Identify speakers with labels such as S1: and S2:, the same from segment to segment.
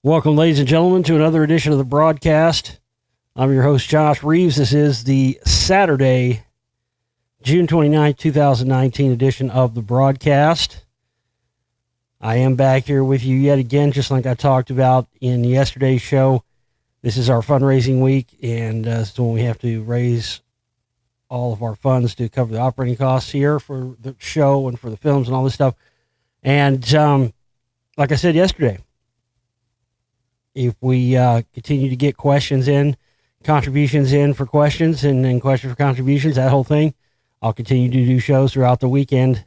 S1: Welcome, ladies and gentlemen, to another edition of the broadcast. I'm your host, Josh Reeves. This is the Saturday, June 29, 2019 edition of the broadcast. I am back here with you yet again, just like I talked about in yesterday's show. This is our fundraising week, and so we have to raise all of our funds to cover the operating costs here for the show and for the films and all this stuff. And like I said yesterday, if we continue to get questions in, contributions in for questions, and then questions for contributions, that whole thing, I'll continue to do shows throughout the weekend,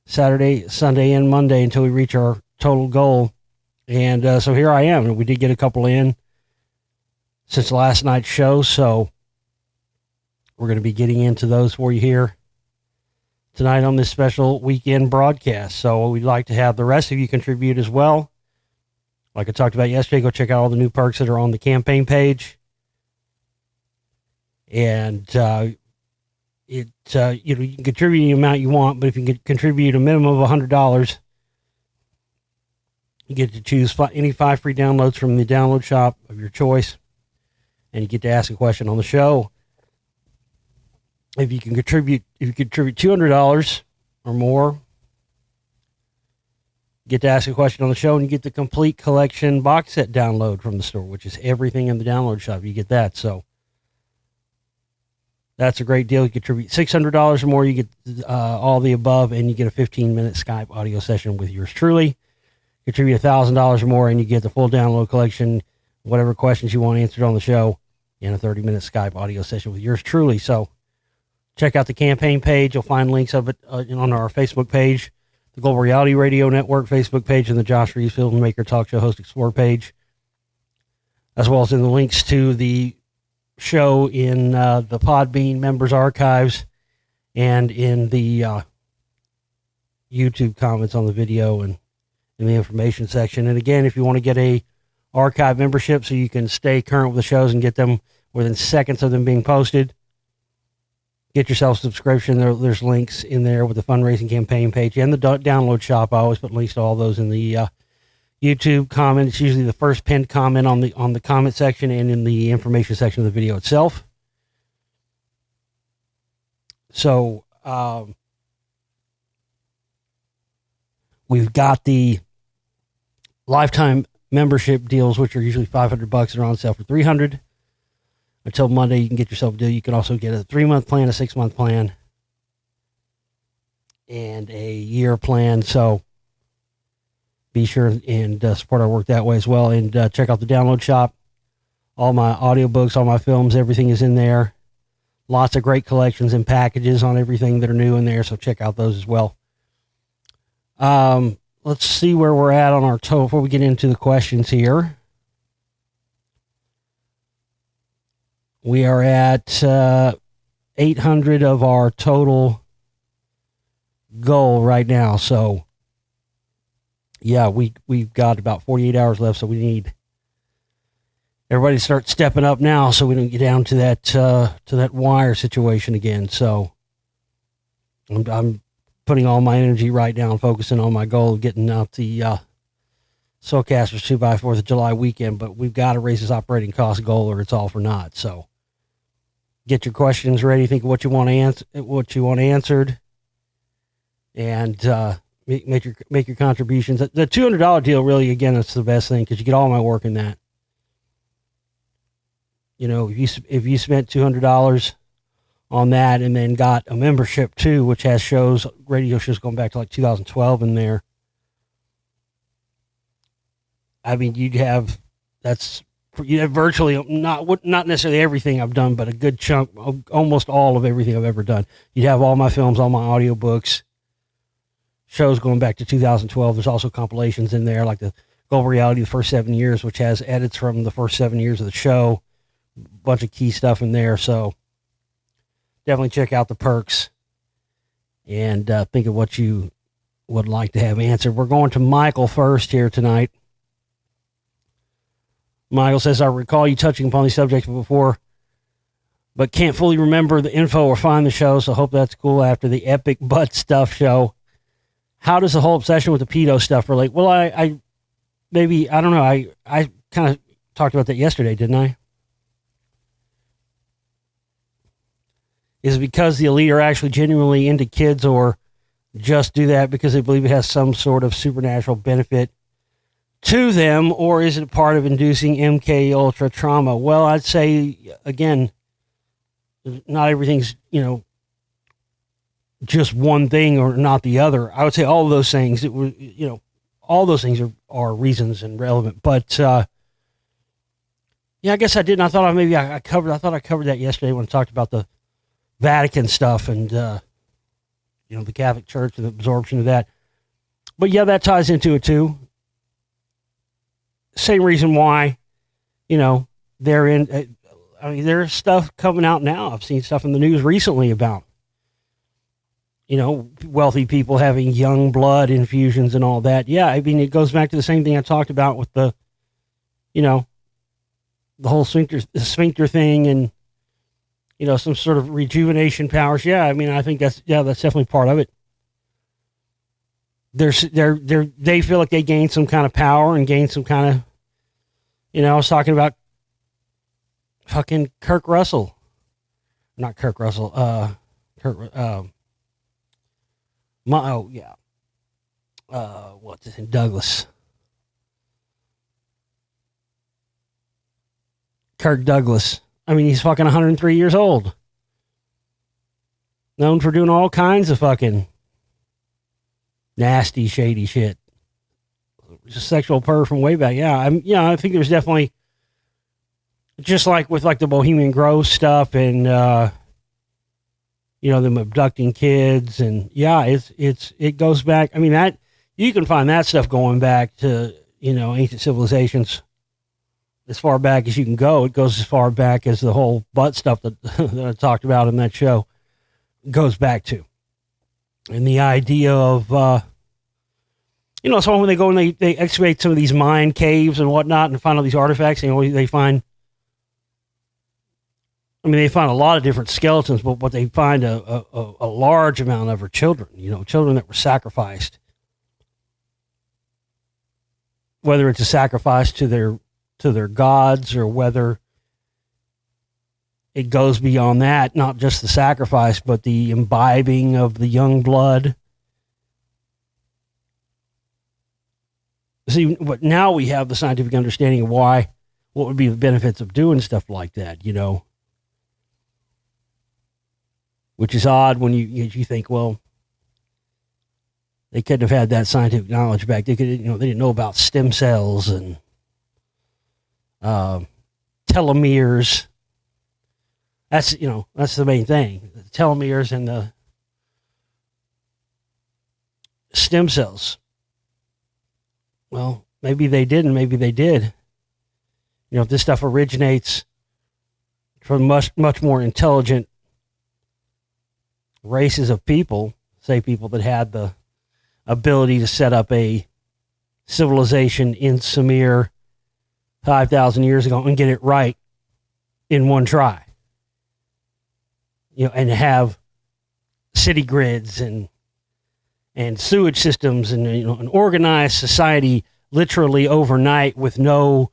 S1: Saturday, Sunday, and Monday until we reach our total goal. And so here I am. We did get a couple in since last night's show, so we're going to be getting into those for you here tonight on this special weekend broadcast. So we'd like to have the rest of you contribute as well. Like I talked about yesterday, go check out all the new perks that are on the campaign page. And you can contribute the amount you want, but if you can contribute a minimum of $100, you get to choose any 5 free downloads from the download shop of your choice, and you get to ask a question on the show. If you contribute $200 or more, get to ask a question on the show, and you get the complete collection box set download from the store, which is everything in the download shop. You get that. So that's a great deal. You contribute $600 or more, you get all the above, and you get a 15-minute Skype audio session with yours truly. Contribute $1,000 or more, and you get the full download collection, whatever questions you want answered on the show, and a 30-minute Skype audio session with yours truly. So check out the campaign page. You'll find links of it on our Facebook page, the Global Reality Radio Network Facebook page, and the Josh Reeves Filmmaker Talk Show Host Explore page, as well as in the links to the show in the Podbean members archives and in the YouTube comments on the video and in the information section. And again, if you want to get a archive membership so you can stay current with the shows and get them within seconds of them being posted, get yourself a subscription. There's links in there with the fundraising campaign page and the download shop. I always put links to all those in the YouTube comment. It's usually the first pinned comment on the comment section and in the information section of the video itself. So we've got the lifetime membership deals, which are usually $500. They're on sale for $300. Until Monday, you can get yourself a deal. You can also get a 3-month plan, a 6-month plan, and a year plan. So be sure and support our work that way as well. And check out the download shop. All my audiobooks, all my films, everything is in there. Lots of great collections and packages on everything that are new in there. So check out those as well. Let's see where we're at on our total before we get into the questions here. We are at 800 of our total goal right now. So, yeah, we've got about 48 hours left. So we need everybody to start stepping up now, so we don't get down to that wire situation again. So, I'm putting all my energy right now and focusing on my goal of getting out the Soulcasters 2x 4th of July weekend. But we've got to raise this operating cost goal, or it's all for naught. So get your questions ready. Think of what you want answered, and make your contributions. The $200 deal, really, again, that's the best thing because you get all my work in that. You know, if you spent $200 on that and then got a membership too, which has radio shows going back to like 2012 in there, I mean, you'd have virtually not necessarily everything I've done, but a good chunk, almost all of everything I've ever done. You'd have all my films, all my audiobooks, shows going back to 2012. There's also compilations in there, like the Global Reality, the first 7 years, which has edits from the first 7 years of the show, a bunch of key stuff in there. So definitely check out the perks and think of what you would like to have answered. We're going to Michael first here tonight. Michael says, I recall you touching upon these subjects before, but can't fully remember the info or find the show, so hope that's cool after the epic butt stuff show. How does the whole obsession with the pedo stuff relate? Well, I maybe, I don't know, I kind of talked about that yesterday, didn't I? Is it because the elite are actually genuinely into kids, or just do that because they believe it has some sort of supernatural benefit to them, or is it part of inducing MK Ultra trauma? Well, I'd say, again, not everything's, just one thing or not the other. I would say all of those things, all those things are reasons and relevant. But, yeah, I guess I didn't. I thought I covered that yesterday when I talked about the Vatican stuff and, the Catholic Church and the absorption of that. But yeah, that ties into it too. Same reason why, they're in. There's stuff coming out now. I've seen stuff in the news recently about, wealthy people having young blood infusions and all that. Yeah, it goes back to the same thing I talked about with the, the whole sphincter thing and, some sort of rejuvenation powers. Yeah, I think that's definitely part of it. They feel like they gain some kind of power and gain some kind of, I was talking about fucking Kurt Russell. Not Kurt Russell, what's his name? Douglas. Kirk Douglas. He's fucking 103 years old. Known for doing all kinds of fucking nasty, shady shit. Just sexual perv from way back. Yeah, I think there's definitely, just like with like the Bohemian Grove stuff and them abducting kids, and yeah, it goes back. That you can find that stuff going back to ancient civilizations. As far back as you can go. It goes as far back as the whole butt stuff that, that I talked about in that show goes back to. And the idea of, so when they go and they excavate some of these mine caves and whatnot and find all these artifacts, they find, they find a lot of different skeletons, but what they find a large amount of are children, children that were sacrificed. Whether it's a sacrifice to their gods, or whether it goes beyond that, not just the sacrifice, but the imbibing of the young blood. See, but now we have the scientific understanding of what would be the benefits of doing stuff like that, which is odd when you think, well, they couldn't have had that scientific knowledge back. They didn't know about stem cells and telomeres. That's the main thing. The telomeres and the stem cells. Well, maybe they didn't, maybe they did. If this stuff originates from much more intelligent races of people, say people that had the ability to set up a civilization in Sumer 5,000 years ago and get it right in one try. And have city grids and sewage systems and an organized society literally overnight with no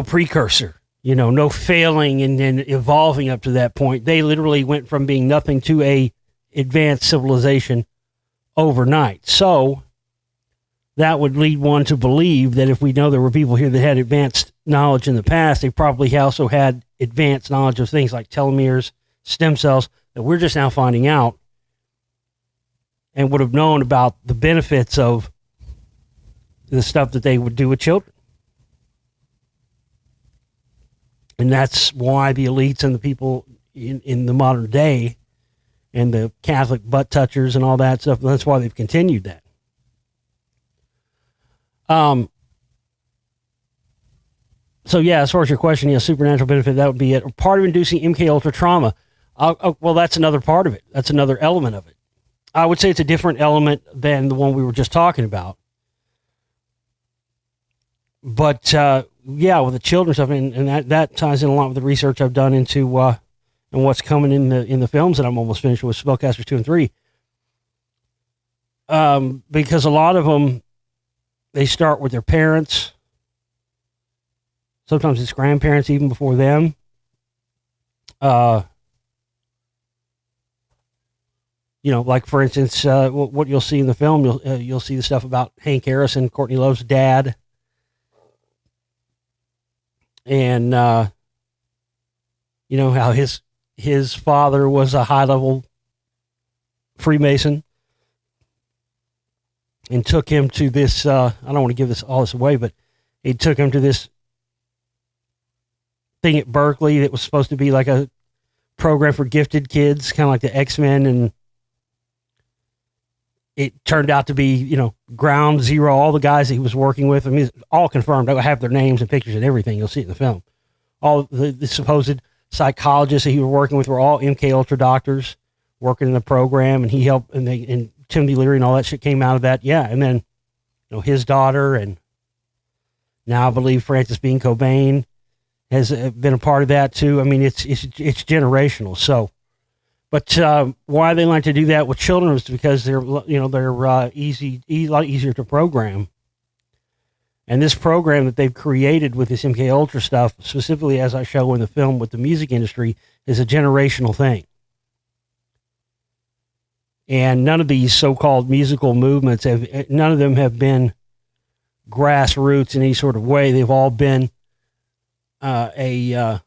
S1: precursor, no failing and then evolving up to that point. They literally went from being nothing to a advanced civilization overnight. So that would lead one to believe that if we know there were people here that had advanced knowledge in the past, they probably also had advanced knowledge of things like telomeres, stem cells, that we're just now finding out, and would have known about the benefits of the stuff that they would do with children. And that's why the elites and the people in the modern day and the Catholic butt touchers and all that stuff, that's why they've continued that. So yeah, as far as your question, supernatural benefit, that would be it. Or part of inducing MK Ultra trauma. Well, that's another part of it. That's another element of it. I would say it's a different element than the one we were just talking about. But yeah, with the children stuff, and that ties in a lot with the research I've done into and what's coming in the films that I'm almost finished with, Spellcasters 2 and 3. Because a lot of them, They start with their parents. Sometimes it's grandparents even before them. Like for instance, what you'll see in the film, you'll see the stuff about Hank Harrison, Courtney Love's dad, and how his father was a high level Freemason, and took him to this. I don't want to give all this away, but he took him to this thing at Berkeley that was supposed to be like a program for gifted kids, kind of like the X-Men, and it turned out to be, ground zero. All the guys that he was working with, I mean, it's all confirmed. I have their names and pictures and everything. You'll see it in the film. All the supposed psychologists that he was working with were all MK Ultra doctors working in the program, and he helped, and Timothy Leary and all that shit came out of that. Yeah, and then, his daughter, and now I believe Francis Bean Cobain has been a part of that too. I mean, it's generational. So, but why they like to do that with children is because they're a lot easier to program. And this program that they've created with this MK Ultra stuff, specifically as I show in the film with the music industry, is a generational thing. And none of these so-called musical movements none of them have been grassroots in any sort of way. They've all been an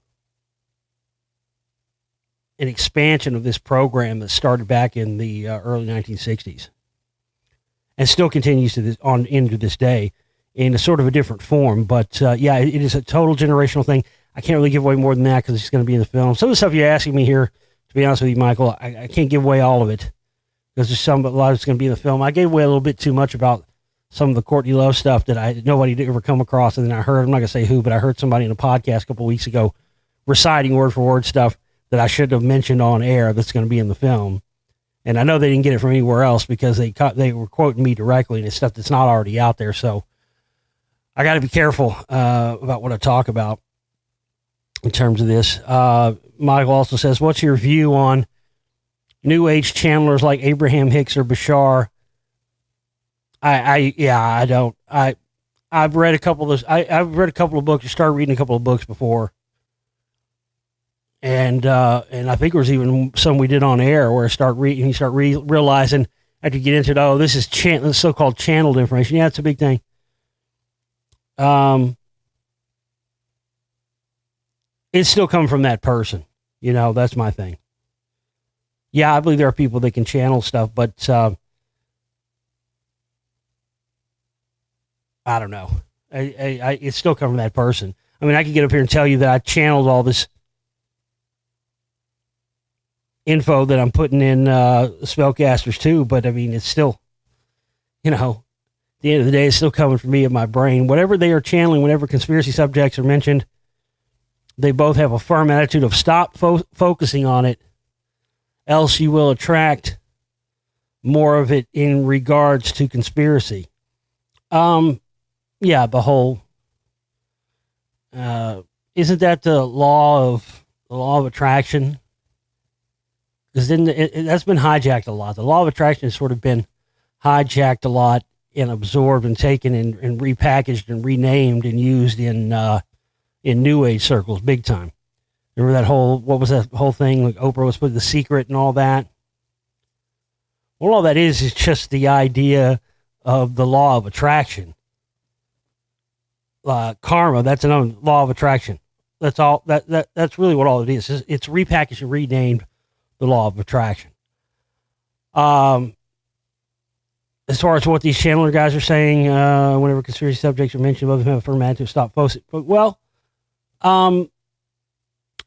S1: expansion of this program that started back in the early 1960s and still continues into this day in a sort of a different form. But it is a total generational thing. I can't really give away more than that because it's going to be in the film. Some of the stuff you're asking me here, to be honest with you, Michael, I can't give away all of it because there's a lot of it's going to be in the film. I gave away a little bit too much about some of the Courtney Love stuff that nobody did ever come across. And then I heard, I'm not going to say who, but I heard somebody in a podcast a couple of weeks ago reciting word for word stuff that I should have mentioned on air that's going to be in the film. And I know they didn't get it from anywhere else because they were quoting me directly, and it's stuff that's not already out there. So I got to be careful about what I talk about in terms of this. Michael also says, what's your view on New Age channelers like Abraham Hicks or Bashar? I've read a couple of those. I've read a couple of books. You started reading a couple of books before. And I think there was even some we did on air where you start realizing after you get into it, this is this so-called channeled information. Yeah, it's a big thing. It's still coming from that person. That's my thing. Yeah, I believe there are people that can channel stuff, but I don't know. It's still coming from that person. I mean, I could get up here and tell you that I channeled all this info that I'm putting in spellcasters too, but I mean, it's still, at the end of the day, it's still coming from me in my brain. Whatever they are channeling, whenever conspiracy subjects are mentioned, they both have a firm attitude of stop focusing on it, else you will attract more of it in regards to conspiracy. The whole, isn't that the law of attraction? Because then that's been hijacked a lot. The law of attraction has sort of been hijacked a lot and absorbed and taken and repackaged and renamed and used in New Age circles, big time. Remember what was that whole thing? Like Oprah was putting The Secret and all that. Well, all that is just the idea of the law of attraction. Karma, that's another law of attraction. That's all. That's really what all it is. It's repackaged and renamed the law of attraction. As far as what these channeler guys are saying, whenever conspiracy subjects are mentioned, both of them have a firm attitude to stop posting. But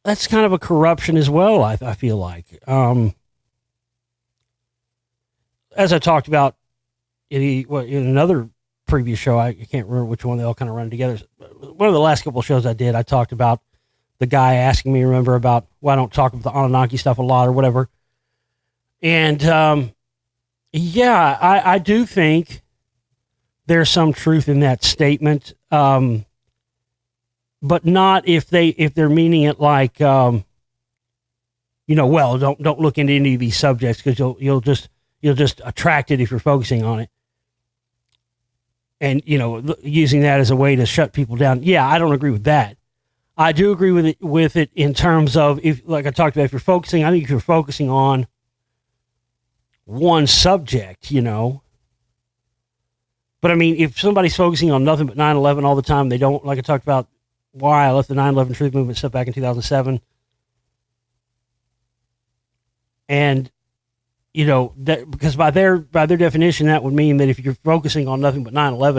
S1: that's kind of a corruption as well. I feel like, as I talked about in another previous show, I can't remember which one. They all kind of run together. One of the last couple of shows I did, I talked about the guy asking me, remember, about why I don't talk about the Anunnaki stuff a lot or whatever. And I do think there's some truth in that statement, but not if they're meaning it like, don't look into any of these subjects because you'll just attract it if you're focusing on it. and, using that as a way to shut people down. Yeah, I don't agree with that. I do agree with it in terms of, if, like I talked about, if you're focusing on one subject, But I mean, if somebody's focusing on nothing but 9/11 all the time, they don't, like I talked about, why I left the 9/11 Truth Movement stuff back in 2007. And, that, because by their definition, that would mean that if you're focusing on nothing but 9/11,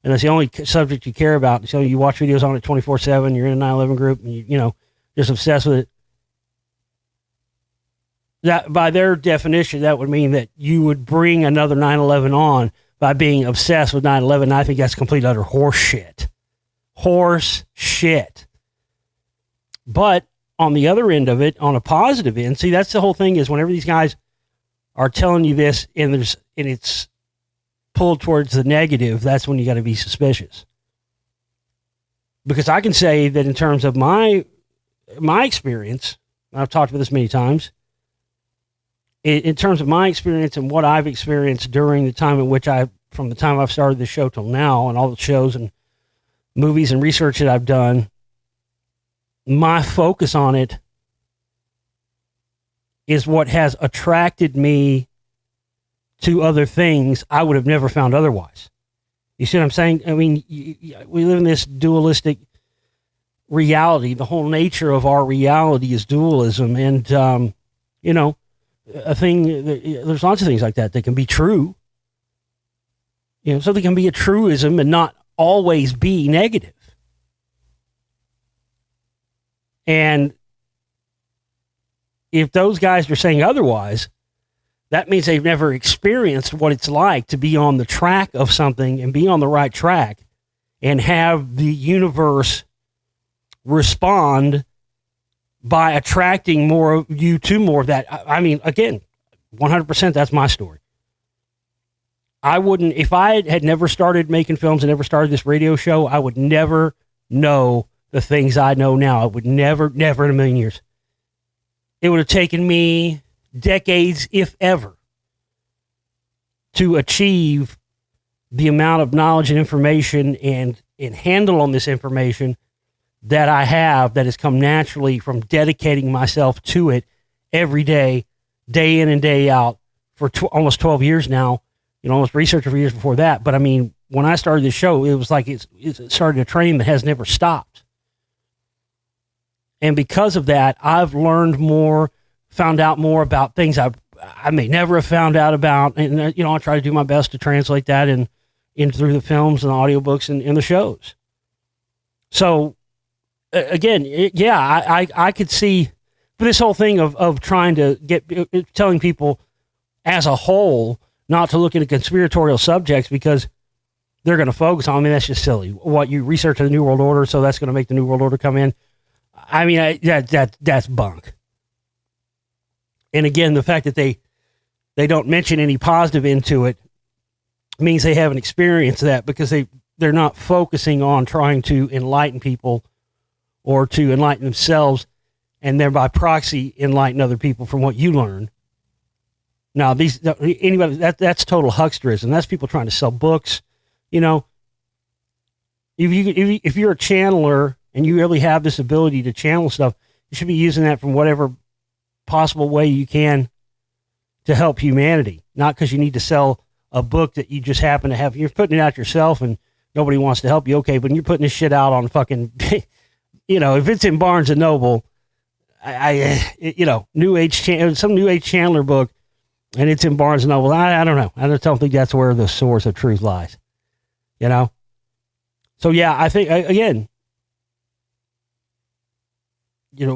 S1: and that's the only subject you care about, so you watch videos on it 24/7, you're in a 9/11 group, and you just obsessed with it. That, by their definition, that would mean that you would bring another 9/11 on by being obsessed with 9/11. And I think that's complete utter horse shit. Horse shit. But on the other end of it, on a positive end, see, that's the whole thing, is whenever these guys are telling you this and it's pulled towards the negative, that's when you got to be suspicious. Because I can say that in terms of my experience, I've talked about this many times, in terms of my experience and what I've experienced during the time in which from the time I've started this show till now, and all the shows and movies and research that I've done, my focus on it is what has attracted me to other things I would have never found otherwise. You see what I'm saying? I mean, we live in this dualistic reality. The whole nature of our reality is dualism. And, there's lots of things like that can be true. Something can be a truism and not always be negative. And if those guys are saying otherwise, that means they've never experienced what it's like to be on the track of something and be on the right track and have the universe respond by attracting more of you to more of that. I mean, again, 100%, that's my story. I wouldn't, if I had never started making films and never started this radio show, I would never know the things I know now. I would never in a million years. It would have taken me decades, if ever, to achieve the amount of knowledge and information and handle on this information that I have, that has come naturally from dedicating myself to it every day, day in and day out, for almost 12 years now. Almost researched for years before that. But I mean, when I started this show, it was like it started a train that has never stopped. And because of that, I've learned more, found out more about things I may never have found out about. And, I try to do my best to translate that in through the films and the audiobooks and the shows. So, again, I could see this whole thing of trying to telling people as a whole not to look into conspiratorial subjects because they're going to focus on. I mean, that's just silly. What, you research the New World Order, so that's going to make the New World Order come in? I mean, that's bunk. And again, the fact that they don't mention any positive into it means they haven't experienced that, because they're not focusing on trying to enlighten people or to enlighten themselves and thereby proxy enlighten other people from what you learn. Now, that's total hucksterism. That's people trying to sell books. If you're a channeler and you really have this ability to channel stuff, you should be using that from whatever possible way you can to help humanity. Not because you need to sell a book that you just happen to have. You're putting it out yourself and nobody wants to help you. Okay, but you're putting this shit out on fucking, if it's in Barnes and Noble, New Age, some New Age channeler book, and it's in Barnes & Noble. I don't know. I just don't think that's where the source of truth lies. So, yeah, I think, again,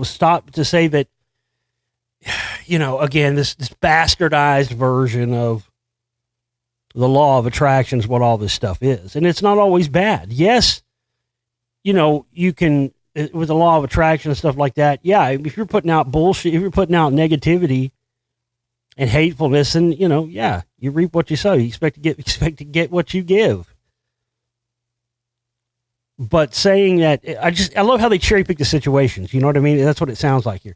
S1: stop to say that, again, this bastardized version of the law of attraction is what all this stuff is. And it's not always bad. Yes, you can, with the law of attraction and stuff like that, yeah, if you're putting out bullshit, if you're putting out negativity and hatefulness, and you reap what you sow. You expect to get what you give. But saying that, I love how they cherry pick the situations. You know what I mean? That's what it sounds like here.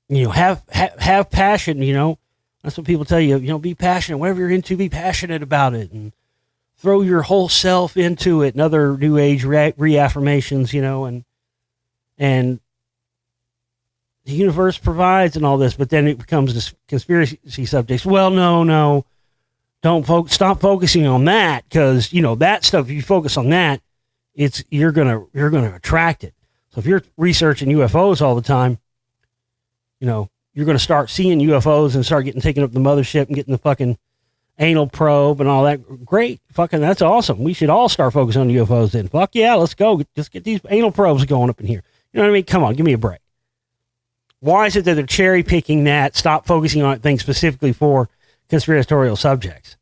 S1: Have passion. That's what people tell you. Be passionate. Whatever you're into, be passionate about it, and throw your whole self into it. And other New Age reaffirmations, and the universe provides and all this. But then it becomes this conspiracy subjects. Well, no, don't stop focusing on that, because that stuff. If you focus on that, you're gonna attract it. So if you're researching UFOs all the time, you're going to start seeing UFOs and start getting taken up the mothership and getting the fucking anal probe and all that. Great. Fucking, that's awesome. We should all start focusing on UFOs then. Fuck yeah, let's go. Just get these anal probes going up in here. You know what I mean? Come on, give me a break. Why is it that they're cherry picking that, stop focusing on things specifically for conspiratorial subjects?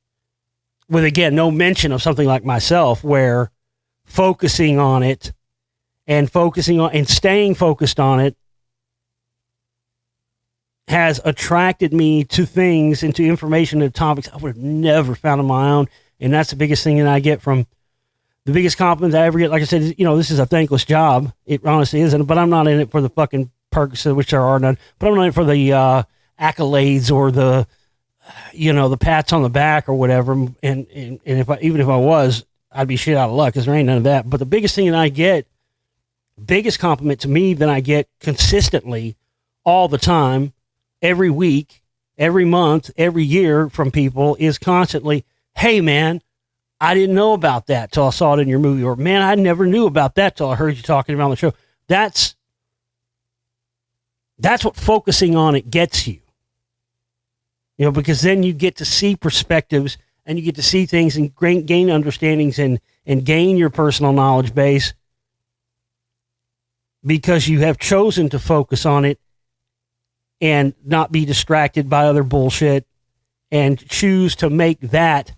S1: With, again, no mention of something like myself, where focusing on it and staying focused on it has attracted me to things and to information and topics I would have never found on my own. And that's the biggest thing that I get from the biggest compliment I ever get. Like I said, this is a thankless job. It honestly isn't, but I'm not in it for the fucking perks, which there are none, but I'm not in it for the accolades or the, the pats on the back or whatever. And even if I was, I'd be shit out of luck, because there ain't none of that. But the biggest thing that I get, biggest compliment to me that I get consistently all the time, every week, every month, every year from people is constantly, hey man, I didn't know about that till I saw it in your movie, or man, I never knew about that till I heard you talking about it on the show. That's what focusing on it gets you. Because then you get to see perspectives, and you get to see things and gain understandings and gain your personal knowledge base, because you have chosen to focus on it and not be distracted by other bullshit, and choose to make that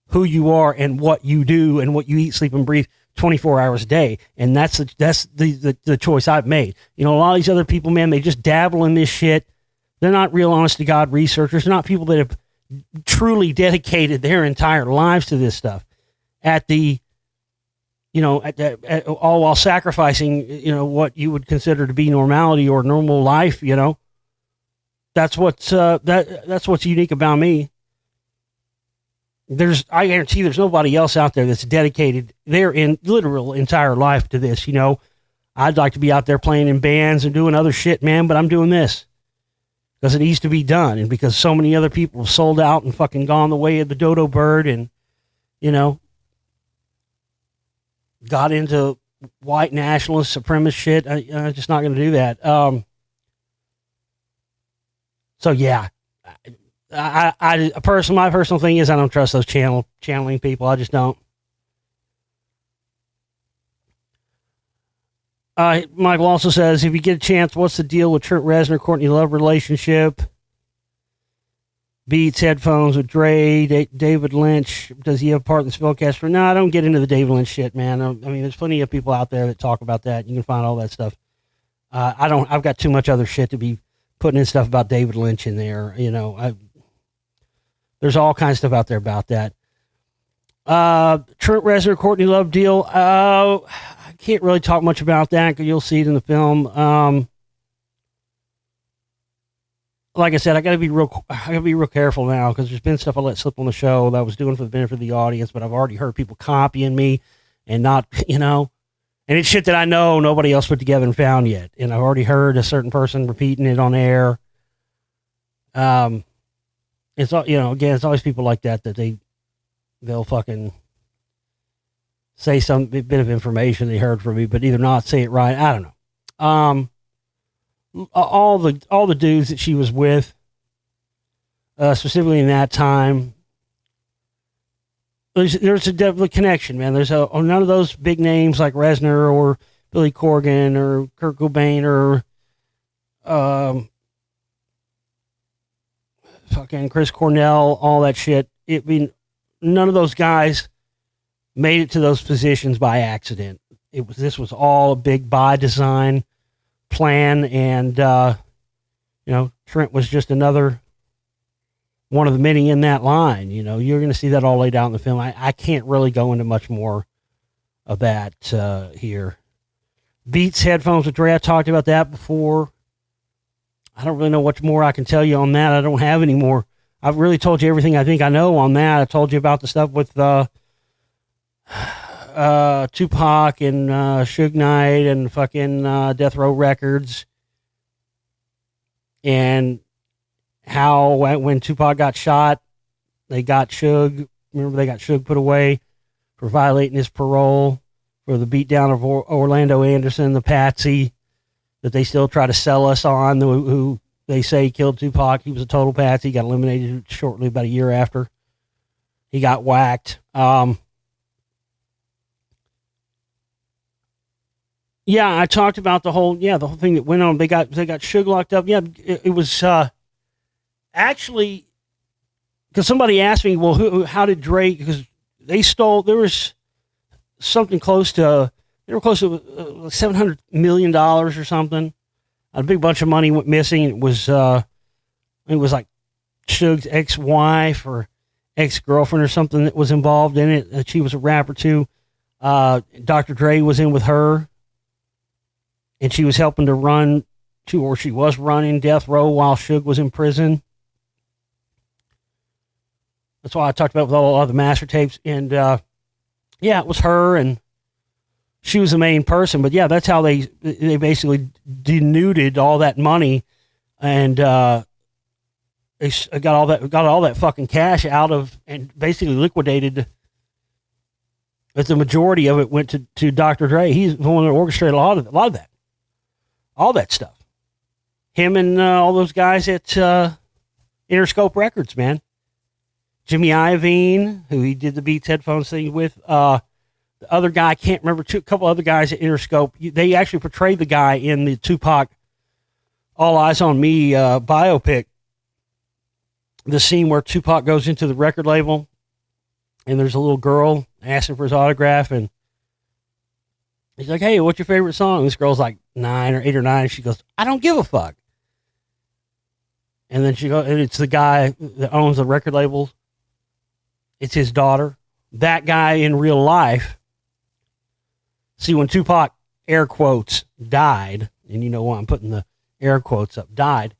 S1: who you are and what you do and what you eat, sleep, and breathe 24 hours a day. And that's the choice I've made. A lot of these other people, man, they just dabble in this shit. They're not real honest to God researchers. They're not people that have truly dedicated their entire lives to this stuff all while sacrificing, what you would consider to be normality or normal life. That's what's unique about me. I guarantee there's nobody else out there that's dedicated their literal entire life to this. I'd like to be out there playing in bands and doing other shit, man, but I'm doing this because it needs to be done, and because so many other people have sold out and fucking gone the way of the dodo bird, and got into white nationalist supremacist shit. I'm just not going to do that. So yeah, my personal thing is I don't trust those channeling people. I just don't. Michael also says, if you get a chance, what's the deal with Trent Reznor, Courtney Love relationship? Beats headphones with Dre, David Lynch. Does he have a part in the spellcaster? No, I don't get into the David Lynch shit, man. I mean, there's plenty of people out there that talk about that. You can find all that stuff. I've got too much other shit to be putting in stuff about David Lynch in there. There's all kinds of stuff out there about that. Trent Reznor, Courtney Love deal. I can't really talk much about that because you'll see it in the film. Like I said, I gotta be real careful now, because there's been stuff I let slip on the show that I was doing for the benefit of the audience, but I've already heard people copying me and not, and it's shit that I know nobody else put together and found yet. And I've already heard a certain person repeating it on air. It's again, it's always people like that they'll fucking say some bit of information they heard from me, but either not say it right. I don't know. All the dudes that she was with, specifically in that time, there's a definite connection, man. There's none of those big names like Reznor or Billy Corgan or Kurt Cobain or fucking Chris Cornell, all that shit. None of those guys made it to those positions by accident. This was all a big by design plan, and Trent was just another one of the many in that line. You're going to see that all laid out in the film. I can't really go into much more of that here. Beats headphones with Dre, I talked about that before. I don't really know what more I can tell you on that. I don't have any more I've really told you everything I think I know on that. I told you about the stuff with Tupac and Suge Knight and fucking Death Row Records, and how when Tupac got shot, they got Suge. Remember, they got Suge put away for violating his parole for the beatdown of Orlando Anderson, the patsy that they still try to sell us on, who they say killed Tupac. He was a total patsy. He got eliminated shortly, about a year after he got whacked. Yeah, I talked about the whole thing that went on. They got Suge locked up. Yeah, it was actually, because somebody asked me, well, how did Drake? Because they stole. There was something close to. They were close to $700 million or something. A big bunch of money went missing. It was like Suge's ex-wife or ex-girlfriend or something that was involved in it. She was a rapper too. Dr. Dre was in with her, and she was helping to she was running Death Row while Suge was in prison. That's why I talked about with all the master tapes. And it was her, and she was the main person. But yeah, that's how they basically denuded all that money, and they got all that fucking cash out of, and basically liquidated. But the majority of it went to Dr. Dre. He's the one that orchestrated a lot of that, all that stuff. Him and all those guys at Interscope Records, man. Jimmy Iovine, who he did the Beats headphones thing with. The other guy, I can't remember, a couple other guys at Interscope. They actually portrayed the guy in the Tupac All Eyes on Me biopic. The scene where Tupac goes into the record label, and there's a little girl asking for his autograph, and he's like, "Hey, what's your favorite song?" This girl's like 8 or 9. She goes, "I don't give a fuck." And then she goes, and it's the guy that owns the record label. It's his daughter. That guy in real life. See, when Tupac, air quotes, died, and you know why I'm putting the air quotes up, died,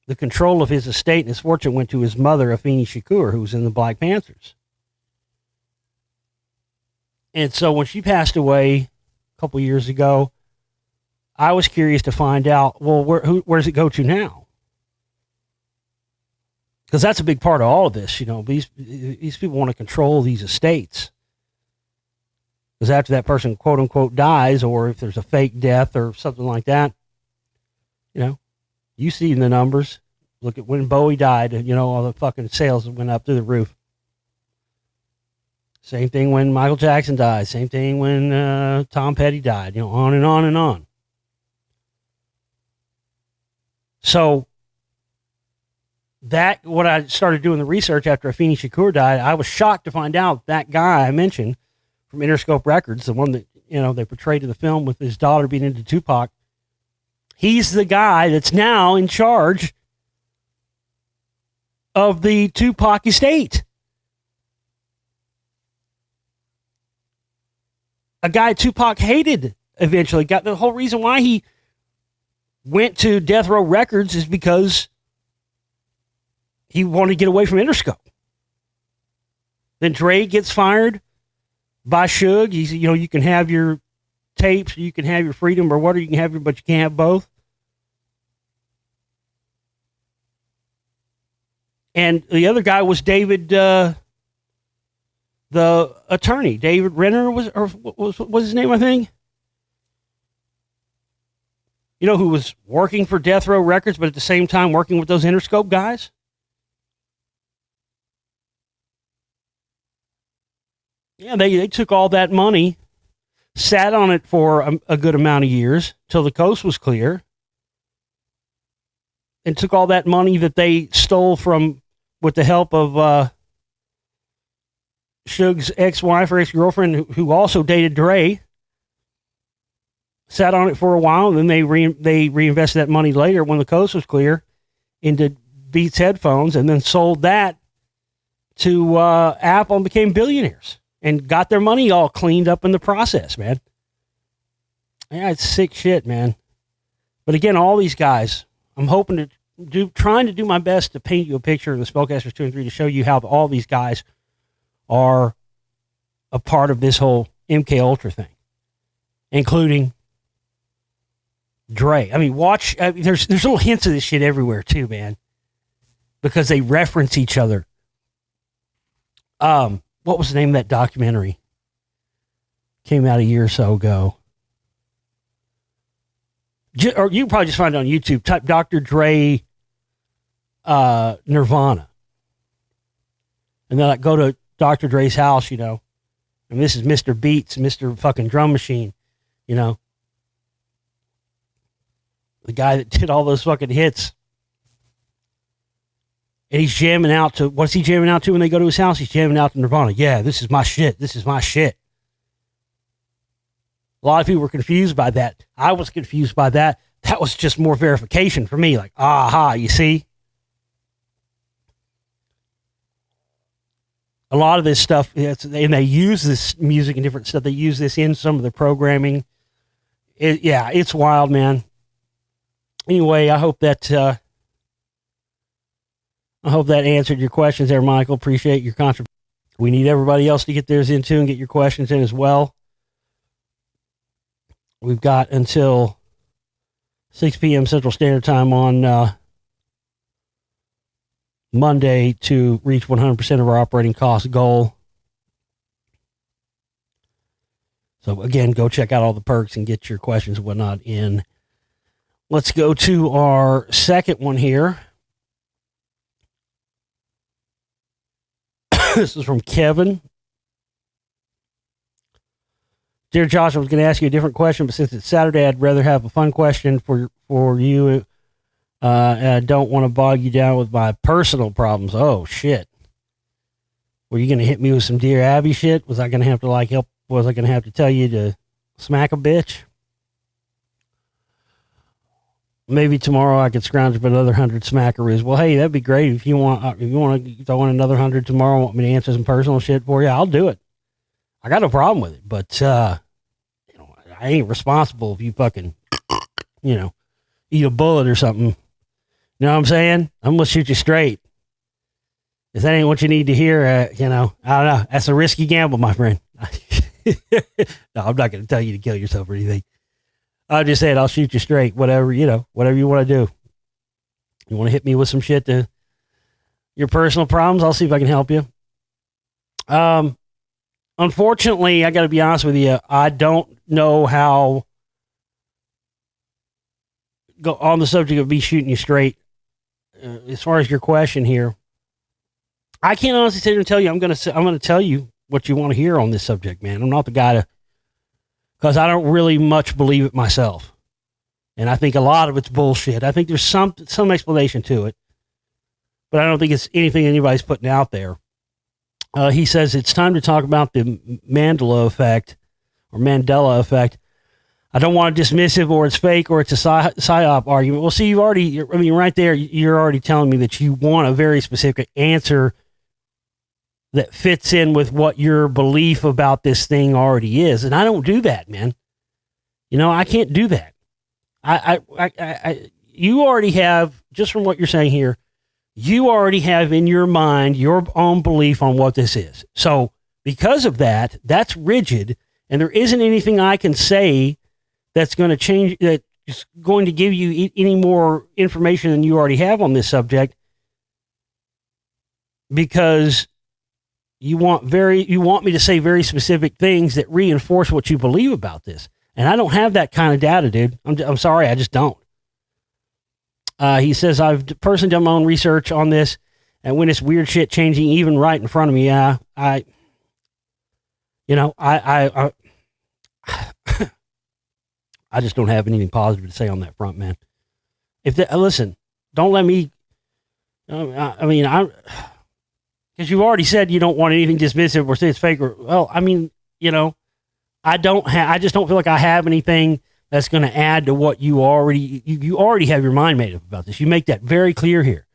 S1: the control of his estate and his fortune went to his mother, Afeni Shakur, who was in the Black Panthers. And so when she passed away a couple years ago, I was curious to find out, well, where does it go to now? Because that's a big part of all of this, you know. These people want to control these estates. Because after that person, quote unquote, dies, or if there's a fake death or something like that, you know, you see the numbers. Look at when Bowie died, you know, all the fucking sales went up through the roof. Same thing when Michael Jackson died. Same thing when Tom Petty died, you know, on and on and on. So, what I started doing the research after Afeni Shakur died, I was shocked to find out that guy I mentioned from Interscope Records, the one that, you know, they portrayed in the film with his daughter being into Tupac, he's the guy that's now in charge of the Tupac estate. A guy Tupac hated eventually. Got the whole reason why he went to Death Row Records is because he wanted to get away from Interscope. Then Dre gets fired by Suge. He's, you know, you can have your tapes, you can have your freedom or whatever, you can have your, but you can't have both. And the other guy was David, the attorney, David Renner was his name, I think. You know, who was working for Death Row Records, but at the same time working with those Interscope guys. Yeah, they took all that money, sat on it for a good amount of years till the coast was clear, and took all that money that they stole from, with the help of Suge's ex-wife or ex-girlfriend, who also dated Dre, sat on it for a while, and then they reinvested that money later when the coast was clear into Beats headphones, and then sold that to Apple and became billionaires. And got their money all cleaned up in the process, man. Yeah, it's sick shit, man. But again, all these guys, I'm hoping to trying to do my best to paint you a picture of the Spellcasters 2 and 3 to show you how all these guys are a part of this whole MK Ultra thing, including Dre. I mean, there's little hints of this shit everywhere too, man, because they reference each other. What was the name of that documentary? Came out a year or so ago. Or you can probably just find it on YouTube. Type Dr. Dre Nirvana. And then go to Dr. Dre's house, and this is Mr. Beats, Mr. fucking Drum Machine, the guy that did all those fucking hits. And he's jamming out to, what's he jamming out to when they go to his house? He's jamming out to Nirvana. Yeah, this is my shit. This is my shit. A lot of people were confused by that. I was confused by that. That was just more verification for me. Like, aha, you see? A lot of this stuff, and they use this music and different stuff. They use this in some of the programming. It's wild, man. Anyway, I hope that answered your questions there, Michael. Appreciate your contribution. We need everybody else to get theirs in too and get your questions in as well. We've got until 6 p.m. Central Standard Time on Monday to reach 100% of our operating cost goal. So, again, go check out all the perks and get your questions and whatnot in. Let's go to our second one here. This is from Kevin. Dear Josh, I was going to ask you a different question, but since it's Saturday, I'd rather have a fun question for you. And I don't want to bog you down with my personal problems. Oh, shit. Were you going to hit me with some Dear Abby shit? Was I going to have to help? Was I going to have to tell you to smack a bitch? Maybe tomorrow I could scrounge up another 100 smackaroos. Well, hey, that'd be great. If you want to throw in another 100 tomorrow, want me to answer some personal shit for you, I'll do it. I got no problem with it, but I ain't responsible if you fucking, eat a bullet or something. You know what I'm saying? I'm gonna shoot you straight. If that ain't what you need to hear, I don't know. That's a risky gamble, my friend. No, I'm not gonna tell you to kill yourself or anything. I just said I'll shoot you straight. Whatever you want to do. You want to hit me with some shit to your personal problems? I'll see if I can help you. Unfortunately, I got to be honest with you. I don't know how. Go on the subject of me shooting you straight. As far as your question here, I can't honestly sit here and tell you. I'm going to tell you what you want to hear on this subject, man. I'm not the guy to, because I don't really much believe it myself, and I think a lot of it's bullshit. I think there's some explanation to it, but I don't think it's anything anybody's putting out there. He says it's time to talk about the Mandela Effect, or Mandela Effect. I don't want to dismiss it, or it's fake, or it's a psyop argument. Well, see, right there, you're already telling me that you want a very specific answer that fits in with what your belief about this thing already is. And I don't do that, man. I can't do that. You already have, just from what you're saying here, you already have in your mind your own belief on what this is. So because of that, that's rigid, and there isn't anything I can say that's going to change, that's going to give you any more information than you already have on this subject, because you want me to say very specific things that reinforce what you believe about this. And I don't have that kind of data, dude. I'm sorry, I just don't. He says, I've personally done my own research on this, and when it's weird shit changing even right in front of me, I just don't have anything positive to say on that front, man. Listen, don't let me, because you've already said you don't want anything dismissive or say it's fake, I just don't feel like I have anything that's going to add to what you already have your mind made up about this. You make that very clear here.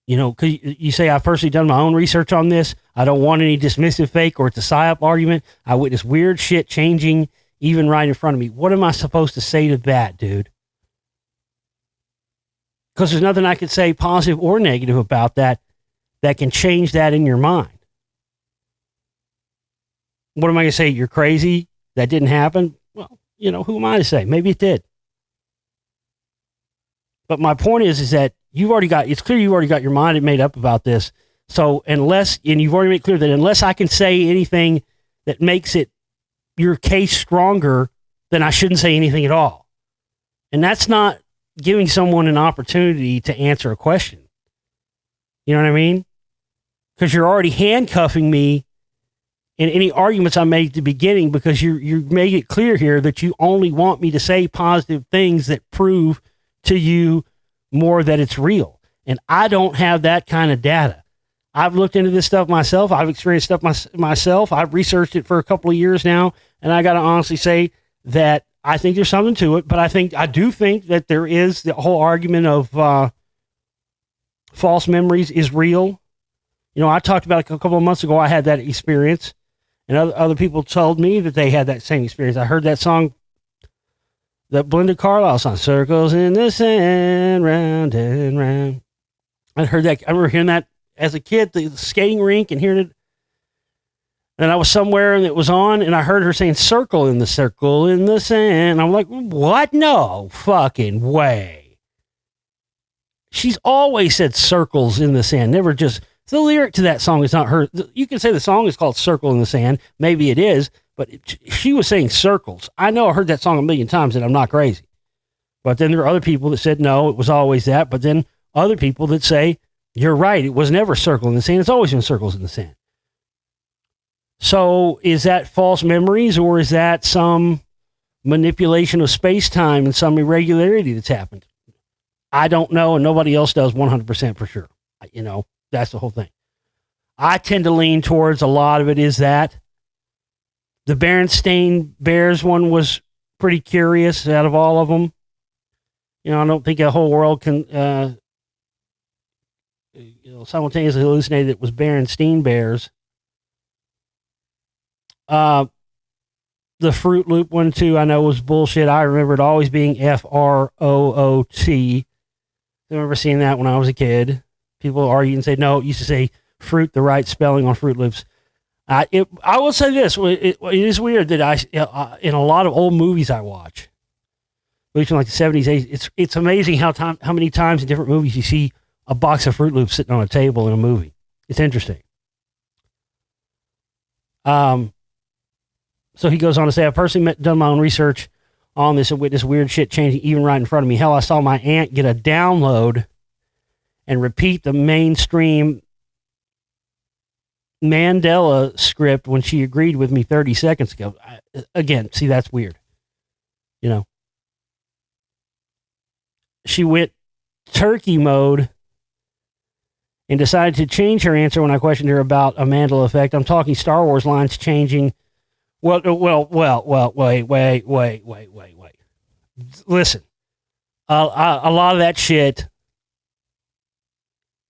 S1: Because you say, I've personally done my own research on this. I don't want any dismissive, fake, or it's a psyop argument. I witnessed weird shit changing even right in front of me. What am I supposed to say to that, dude? because there's nothing I could say positive or negative about that can change that in your mind. What am I going to say? You're crazy? That didn't happen? Well, who am I to say? Maybe it did. But my point is that it's clear you've already got your mind made up about this. So and you've already made clear that unless I can say anything that makes your case stronger, then I shouldn't say anything at all. And that's not giving someone an opportunity to answer a question. You know what I mean? Because you're already handcuffing me in any arguments I made at the beginning, because you made it clear here that you only want me to say positive things that prove to you more that it's real. And I don't have that kind of data. I've looked into this stuff myself. I've experienced stuff myself. I've researched it for a couple of years now. And I got to honestly say that I think there's something to it. But I do think that there is the whole argument of false memories is real. I talked about it a couple of months ago. I had that experience. And other people told me that they had that same experience. I heard that song, that Belinda Carlisle song, Circles in the Sand, round and round. I heard that. I remember hearing that as a kid, the skating rink, and hearing it. And I was somewhere and it was on, and I heard her saying circle in the sand. I'm like, what? No fucking way. She's always said circles in the sand, never just. The lyric to that song is not her. You can say the song is called Circle in the Sand. Maybe it is, but she was saying circles. I know I heard that song a million times and I'm not crazy. But then there are other people that said, no, it was always that. But then other people that say, you're right, it was never circle in the sand. It's always been circles in the sand. So is that false memories, or is that some manipulation of space-time and some irregularity that's happened? I don't know, and nobody else does 100% for sure. That's the whole thing. I tend to lean towards a lot of it is that. The Berenstain Bears one was pretty curious out of all of them. I don't think a whole world can simultaneously hallucinate that it was Berenstain Bears. The Fruit Loop one, too, I know was bullshit. I remember it always being F-R-O-O-T. I remember seeing that when I was a kid. People argue and say, no, it used to say fruit, the right spelling on Fruit Loops. I will say this. It is weird that in a lot of old movies I watch, movies from like the 70s, 80s, it's amazing how many times in different movies you see a box of Fruit Loops sitting on a table in a movie. It's interesting. So he goes on to say, I've personally done my own research on this and witnessed weird shit changing even right in front of me. Hell, I saw my aunt get a download and repeat the mainstream Mandela script when she agreed with me 30 seconds ago. Again, see, that's weird. She went turkey mode and decided to change her answer when I questioned her about a Mandela Effect. I'm talking Star Wars lines changing. Wait. Listen, a lot of that shit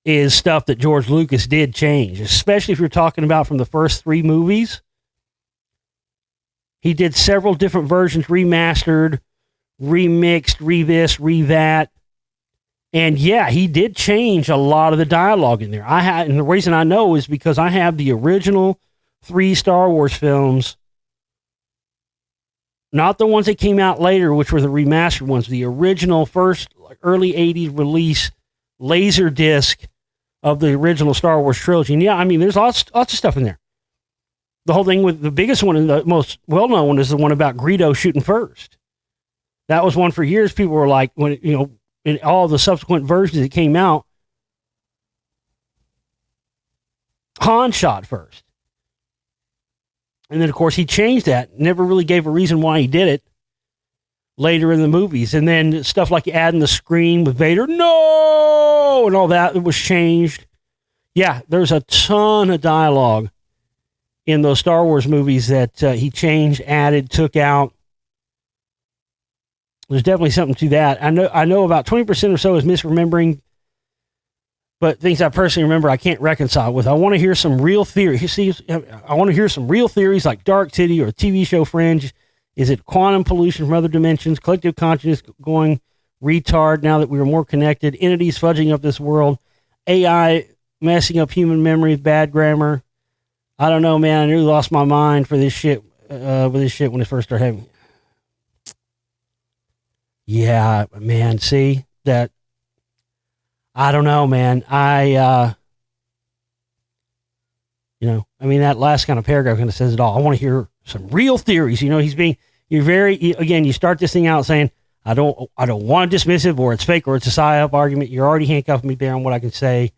S1: is stuff that George Lucas did change, especially if you're talking about from the first three movies. He did several different versions, remastered, remixed, re-this, re-that. And yeah, he did change a lot of the dialogue in there. And the reason I know is because I have the original 3 Star Wars films, not the ones that came out later, which were the remastered ones, the original first early 80s release laser disc of the original Star Wars trilogy. And yeah, I mean, there's lots of stuff in there. The whole thing with the biggest one and the most well-known one is the one about Greedo shooting first. That was one for years. People were like, when in all the subsequent versions that came out, Han shot first. And then, of course, he changed that. Never really gave a reason why he did it later in the movies. And then stuff like adding the scream with Vader, no! And all that was changed. Yeah, there's a ton of dialogue in those Star Wars movies that he changed, added, took out. There's definitely something to that. I know about 20% or so is misremembering, but things I personally remember I can't reconcile with. I want to hear some real theory. I want to hear some real theories like Dark City or the TV show Fringe. Is it quantum pollution from other dimensions, collective consciousness going retard now that we are more connected, entities fudging up this world, AI messing up human memory with bad grammar. I don't know, man. I nearly lost my mind for this shit with this shit when it first started happening. Yeah, man. See that? I don't know, man. That last kind of paragraph kind of says it all. I want to hear some real theories. You start this thing out saying, I don't want to dismiss it, or it's fake, or it's a psyop argument. You're already handcuffing me there on what I can say.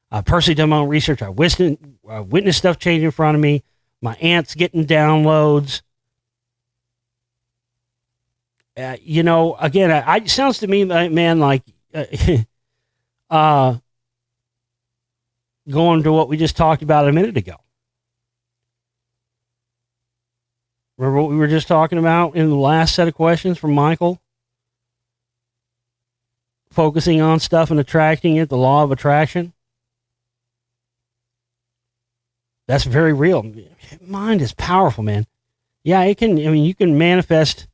S1: I personally done my own research. I witnessed stuff change in front of me. My aunt's getting downloads. Again, it sounds to me, man, like going to what we just talked about a minute ago. Remember what we were just talking about in the last set of questions from Michael? Focusing on stuff and attracting it, the law of attraction. That's very real. Mind is powerful, man. Yeah, you can manifest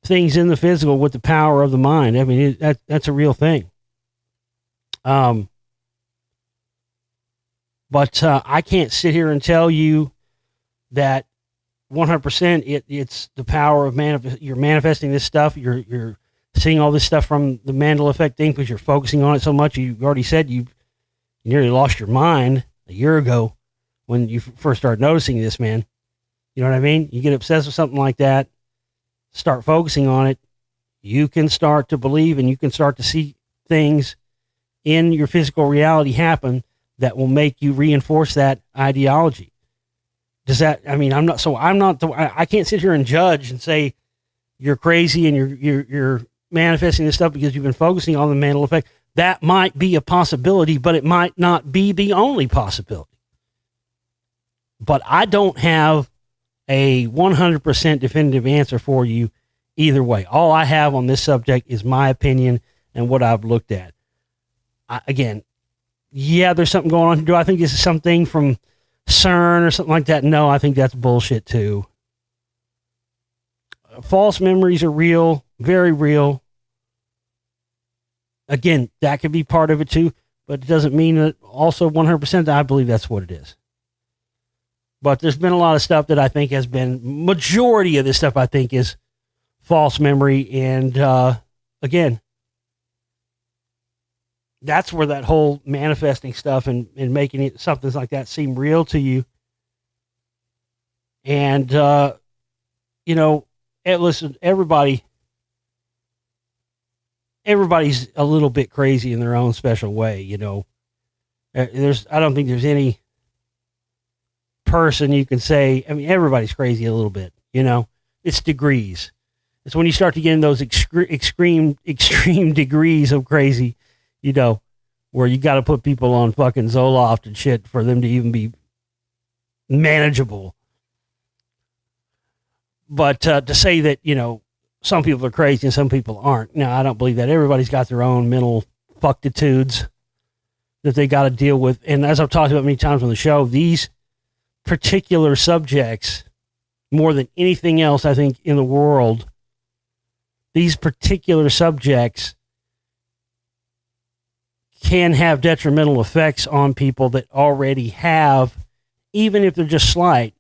S1: things in the physical with the power of the mind. I mean, that's a real thing. But I can't sit here and tell you that 100% it's the power of you're manifesting this stuff. You're seeing all this stuff from the Mandela Effect thing because you're focusing on it so much. You already said you nearly lost your mind a year ago when you first started noticing this, man. You know what I mean? You get obsessed with something like that, start focusing on it, you can start to believe and you can start to see things in your physical reality happen that will make you reinforce that ideology. I can't sit here and judge and say you're crazy and you're manifesting this stuff because you've been focusing on the Mandela Effect. That might be a possibility, but it might not be the only possibility. But I don't have a 100% definitive answer for you either way. All I have on this subject is my opinion and what I've looked at. There's something going on. Do I think this is something from CERN or something like that? No, I think that's bullshit too. False memories are real, very real. Again, that could be part of it too, but it doesn't mean that also 100% that I believe that's what it is. But there's been a lot of stuff that I think has been, majority of this stuff I think is false memory. And again, that's where that whole manifesting stuff and making it something like that seem real to you. And, listen, everybody's a little bit crazy in their own special way, I don't think there's any person you can say, everybody's crazy a little bit, it's degrees. It's when you start to get in those extreme degrees of crazy, where you got to put people on fucking Zoloft and shit for them to even be manageable. But to say that, some people are crazy and some people aren't. No, I don't believe that. Everybody's got their own mental fucktitudes that they got to deal with. And as I've talked about many times on the show, these particular subjects, more than anything else, I think, in the world, these particular subjects can have detrimental effects on people that already have, even if they're just slight,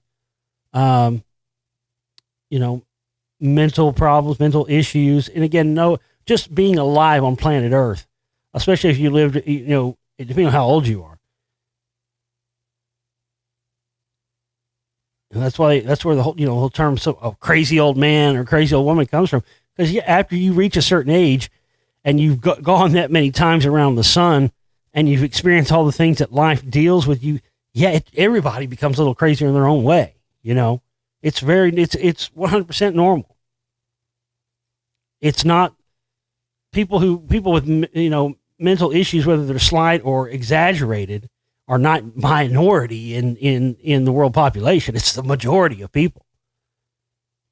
S1: mental problems, mental issues. And again, just being alive on planet Earth, especially if you lived, depending on how old you are. And that's where the whole term crazy old man or crazy old woman comes from. Because after you reach a certain age and you've gone that many times around the sun and you've experienced all the things that life deals with you, everybody becomes a little crazier in their own way. It's 100% normal. It's not people with, mental issues, whether they're slight or exaggerated, are not minority in the world population. It's the majority of people.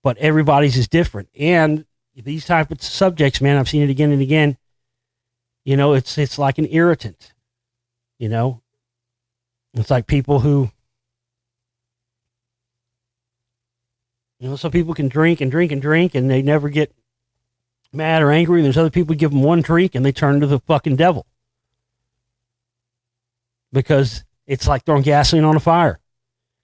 S1: But everybody's is different. And these type of subjects, man, I've seen it again and again. It's like an irritant. It's like people who, some people can drink and drink and drink and they never get mad or angry. There's other people who give them one drink and they turn into the fucking devil. Because it's like throwing gasoline on a fire.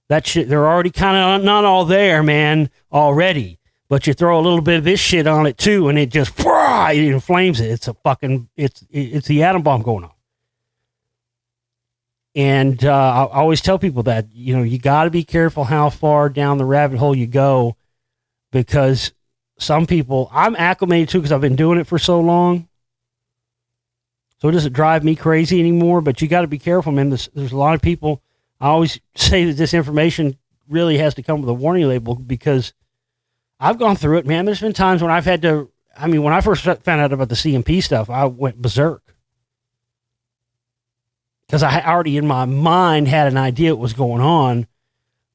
S1: That shit, they're already kind of not all there, man, already. But you throw a little bit of this shit on it too, and it just it inflames it. It's a fucking, it's the atom bomb going on. And I always tell people that, you know, you got to be careful how far down the rabbit hole you go, because some people, I'm acclimated to because I've been doing it for so long. So it doesn't drive me crazy anymore, but you got to be careful, man. There's a lot of people, I always say that this information really has to come with a warning label, because I've gone through it, man. There's been times when I've had to, I mean, when I first found out about the CMP stuff, I went berserk. Because I already in my mind had an idea what was going on,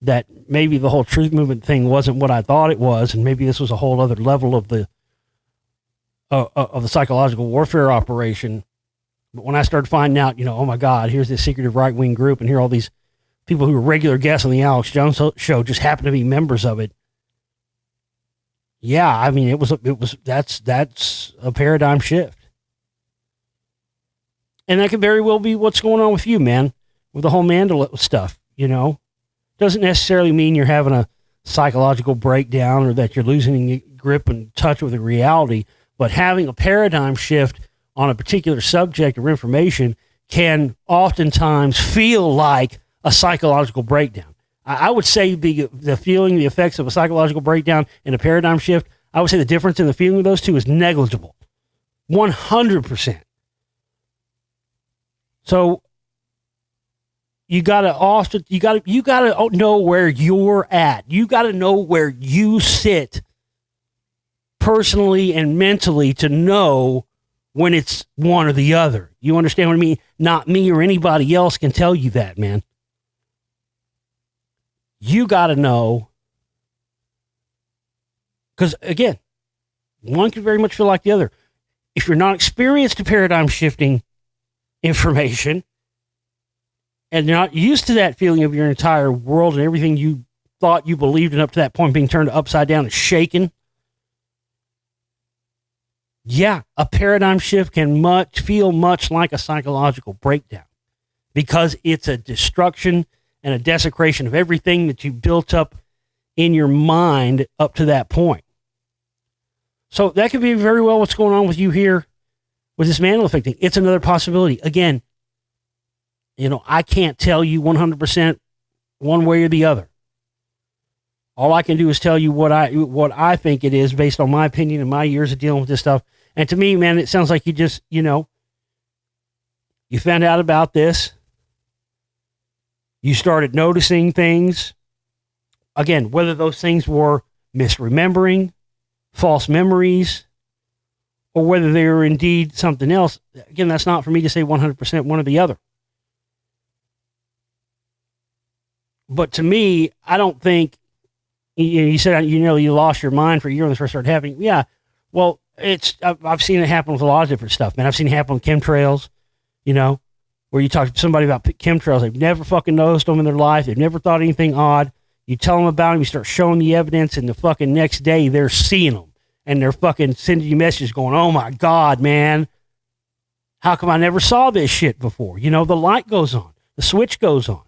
S1: that maybe the whole truth movement thing wasn't what I thought it was, and maybe this was a whole other level of the psychological warfare operation. But when I started finding out, you know, oh my God, here's this secretive right-wing group, and here are all these people who were regular guests on the Alex Jones show just happen to be members of it. Yeah, I mean, that's a paradigm shift. And that could very well be what's going on with you, man, with the whole Mandela stuff, you know. Doesn't necessarily mean you're having a psychological breakdown or that you're losing grip and touch with the reality, but having a paradigm shift on a particular subject or information can oftentimes feel like a psychological breakdown. I would say the feeling, the effects of a psychological breakdown and a paradigm shift, I would say the difference in the feeling of those two is negligible. 100%. So you gotta know where you're at. You gotta know where you sit personally and mentally to know when it's one or the other. You understand what I mean? Not me or anybody else can tell you that, man. You gotta know, because again, one can very much feel like the other. If you're not experienced to paradigm shifting information, and you're not used to that feeling of your entire world and everything you thought you believed in up to that point being turned upside down and shaken, yeah, a paradigm shift can feel much like a psychological breakdown, because it's a destruction and a desecration of everything that you built up in your mind up to that point. So that could be very well what's going on with you here with this Mandela Effect thing. It's another possibility. Again, you know, I can't tell you 100% one way or the other. All I can do is tell you what I think it is based on my opinion and my years of dealing with this stuff. And to me, man, it sounds like you just, you know, you found out about this. You started noticing things. Again, whether those things were misremembering, false memories, or whether they were indeed something else. Again, that's not for me to say 100% one or the other. But to me, I don't think, you said, you know, you lost your mind for a year when this first started happening. Yeah, well, I've seen it happen with a lot of different stuff, man. I've seen it happen with chemtrails, you know, where you talk to somebody about chemtrails. They've never fucking noticed them in their life. They've never thought anything odd. You tell them about them, you start showing the evidence, and the fucking next day they're seeing them. And they're fucking sending you messages going, oh my God, man, how come I never saw this shit before? You know, the light goes on, the switch goes on.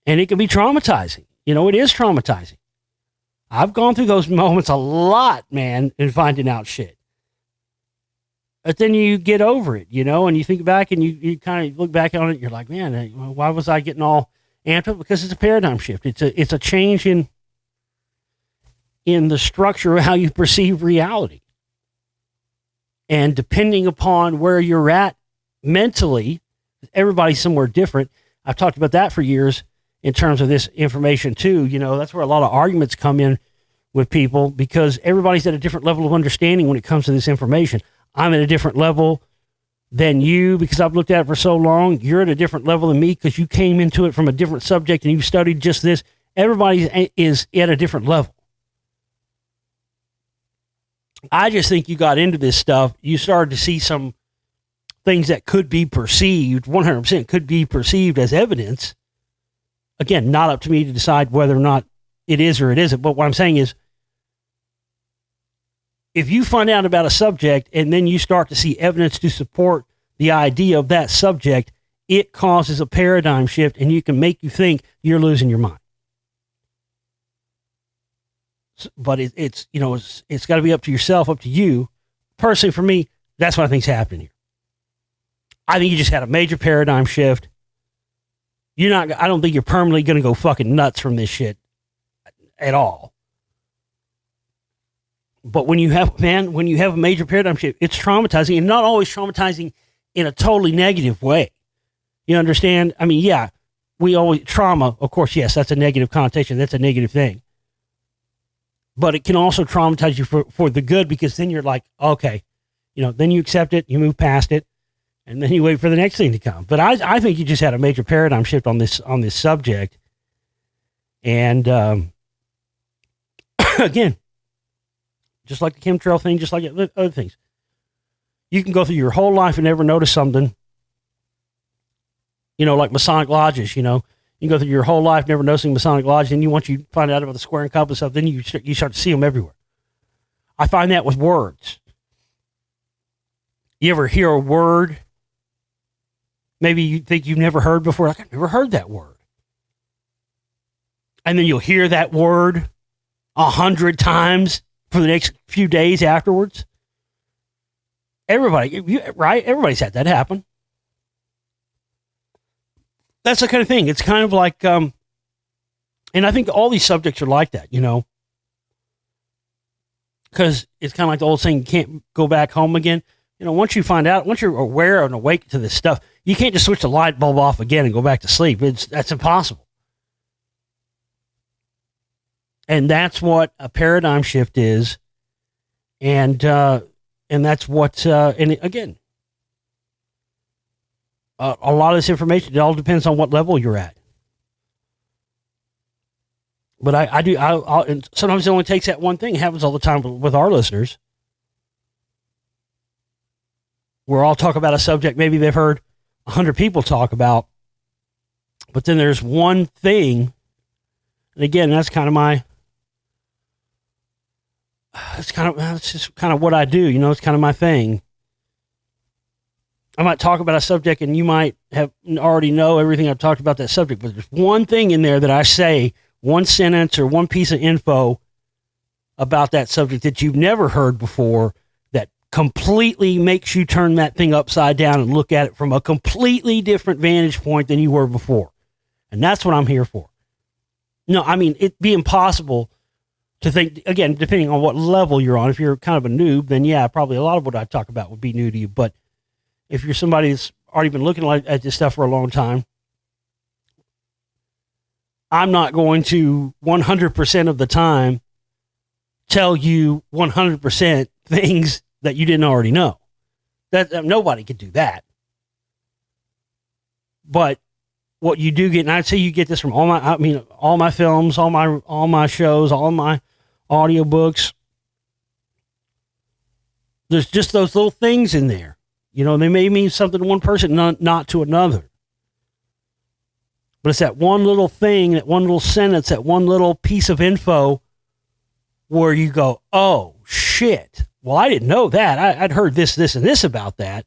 S1: And it can be traumatizing. You know, it is traumatizing. I've gone through those moments a lot, man, in finding out shit. But then you get over it, you know, and you think back and you kind of look back on it. You're like, man, why was I getting all amped up? Because it's a paradigm shift. It's a change in the structure of how you perceive reality. And depending upon where you're at mentally, everybody's somewhere different. I've talked about that for years in terms of this information too. You know, that's where a lot of arguments come in with people, because everybody's at a different level of understanding when it comes to this information. I'm at a different level than you because I've looked at it for so long. You're at a different level than me because you came into it from a different subject and you studied just this. Everybody is at a different level. I just think you got into this stuff. You started to see some things that could be perceived, 100% could be perceived as evidence. Again, not up to me to decide whether or not it is or it isn't. But what I'm saying is, if you find out about a subject and then you start to see evidence to support the idea of that subject, it causes a paradigm shift and you can make you think you're losing your mind. But it's got to be up to yourself, up to you. Personally, for me, that's what I think's happening here. I think you just had a major paradigm shift. I don't think you're permanently going to go fucking nuts from this shit at all. But when you have a major paradigm shift, it's traumatizing, and not always traumatizing in a totally negative way. You understand? I mean, yeah, trauma, of course, yes, that's a negative connotation. That's a negative thing. But it can also traumatize you for the good, because then you're like, okay, then you accept it, you move past it, and then you wait for the next thing to come. But I think you just had a major paradigm shift on this subject. And again, just like the chemtrail thing, just like other things, you can go through your whole life and never notice something. Like Masonic lodges. You can go through your whole life never noticing Masonic lodge, and once you find out about the square and compass stuff, then you start to see them everywhere. I find that with words. You ever hear a word maybe you think you've never heard before? Like, I've never heard that word. And then you'll hear that word 100 times for the next few days afterwards. Right? Everybody's had that happen. That's the kind of thing. It's kind of like, and I think all these subjects are like that, because it's kind of like the old saying, you can't go back home again. Once you're aware and awake to this stuff, you can't just switch the light bulb off again and go back to sleep. That's impossible. And that's what a paradigm shift is. And that's what, and again, a lot of this information, it all depends on what level you're at. But and sometimes it only takes that one thing. It happens all the time with our listeners. We're all talk about a subject maybe they've heard 100 people talk about, but then there's one thing, and again, that's just kind of what I do. It's kind of my thing. I might talk about a subject and you might have already know everything I've talked about that subject, but there's one thing in there that I say, one sentence or one piece of info about that subject that you've never heard before that completely makes you turn that thing upside down and look at it from a completely different vantage point than you were before. And that's what I'm here for. No, I mean, it'd be impossible to think, again, depending on what level you're on. If you're kind of a noob, then yeah, probably a lot of what I talk about would be new to you. But if you're somebody that's already been looking at this stuff for a long time, I'm not going to 100% of the time tell you 100% things that you didn't already know. That nobody could do that. But what you do get, and I'd say you get this from all my films, all my shows, all my audiobooks. There's just those little things in there. They may mean something to one person, not to another. But it's that one little thing, that one little sentence, that one little piece of info where you go, oh, shit. Well, I didn't know that. I'd heard this, and this about that.